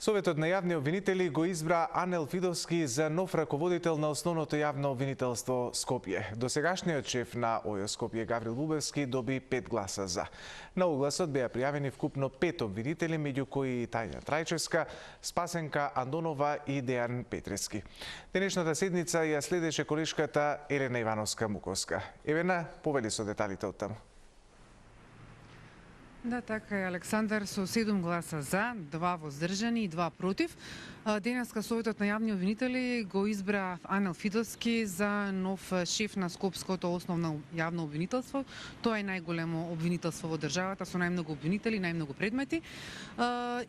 Советот на јавни обвинители го избра Анел Фидовски за нов раководител на Основното јавно обвинителство Скопје. Досегашниот шеф на ОЈО Скопје Гаврил Бубевски доби 5 гласа за. На огласот беа пријавени вкупно 5 обвинители, меѓу кои Тања Трајчевска, Спасенка Андонова и Дејан Петрески. Денешната седница ја следеше колешката Елена Ивановска-Муковска. Евена, повели со деталите од таму. Да, така е, Александар, со 7 гласа за, 2 воздржани и 2 против. Денеска Советот на јавни обвинители го избра Анел Фидовски за нов шеф на Скопското основно јавно обвинителство. Тоа е најголемо обвинителство во државата со најмногу обвинители, најмногу предмети.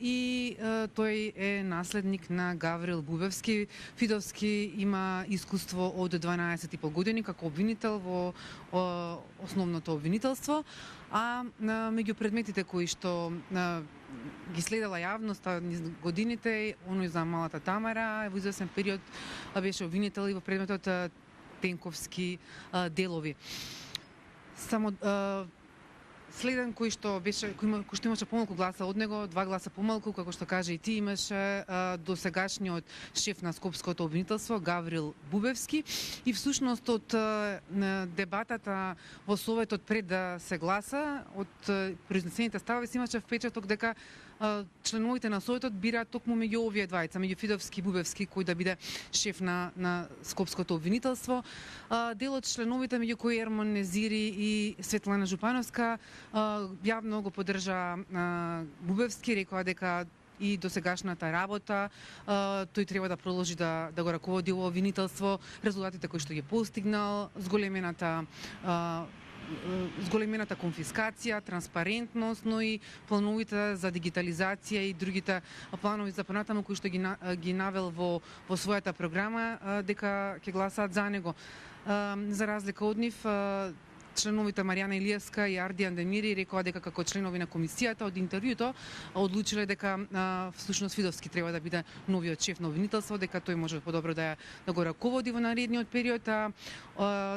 И тој е наследник на Гаврил Бубевски. Фидовски има искуство од 12,5 години како обвинител во основното обвинителство, а меѓу предметите кои што ги следела јавноста низ годините, оној за малата Тамара, во известен период беше обвинител и во предметот Тенковски делови. Само следен кој што имаше помалку гласа од него, 2 гласа помалку, како што кажа и ти, имаше досегашниот шеф на Скопското обвинителство Гаврил Бубевски, и всушност од дебатата во Советот пред да се гласа, од произнесените ставови се имаше впечаток дека членовите на Советот бираат токму меѓу овие двајца, меѓу Фидовски и Бубевски, кој да биде шеф на Скопското обвинителство. Дел од членовите, меѓу кои Ермон Незири и Светлана Жупановска, јавно го поддржа Бубевски, рекоа дека и досегашната работа тој треба да продолжи да го раководи ово обвинителство, резултатите кои што ги постигнал, зголемената конфискација, транспарентност, но и плановите за дигитализација и другите планови за понатаму кои што ги навел во својата програма, дека ќе гласаат за него. За разлика од нив, членовите Маријана Илиевска и Ардијан Демири рекоа дека како членови на комисијата од интервјуто одлучиле дека всушност Фидовски треба да биде новиот шеф на обвинителство, дека тој може подобро да го раководи во наредниот период.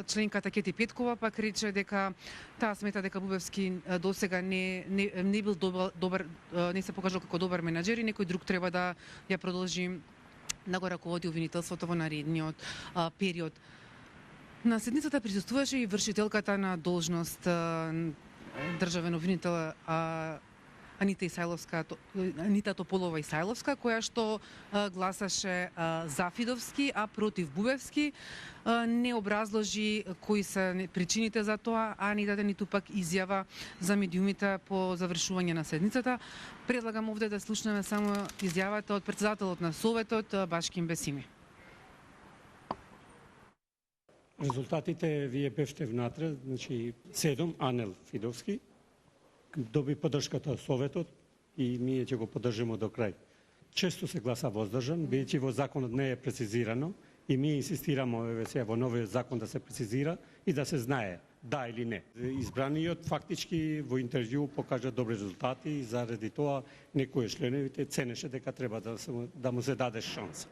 Членката Кети Петкова пак рече дека таа смета дека Бубевски досега не бил добар, не се покажал како добар менаџер и некој друг треба да ја продолжи да го раководи обвинителството во наредниот период. На седницата присуствуваше и вршителката на должност државен обвинител Анита Тополова Исајловска, која што гласаше за Фидовски, а против Бубевски. Не образложи кои се причините за тоа, а не даде ниту пак изјава за медиумите по завршување на седницата. Предлагам овде да слушнеме само изјавата од претседателот на Советот Башким Бесими. Резултатите вие бевте внатре, значи 7, Анел Фидовски доби поддршката од Советот и ние ќе го поддржиме до крај. Често се гласа воздржан, бидејќи во законот не е прецизирано и ние инсистираме во новиот закон да се прецизира и да се знае да или не. Избраниот фактички во интервју покажа добри резултати и заради тоа некои членовите ценеше дека треба да му се даде шанса.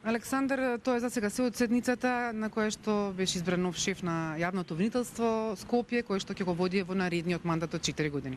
Александар, тоа е за сега се од седницата на која што беше избран нов шеф на јавното обвинителство Скопје, кој што ќе го води во наредниот мандат од 4 години.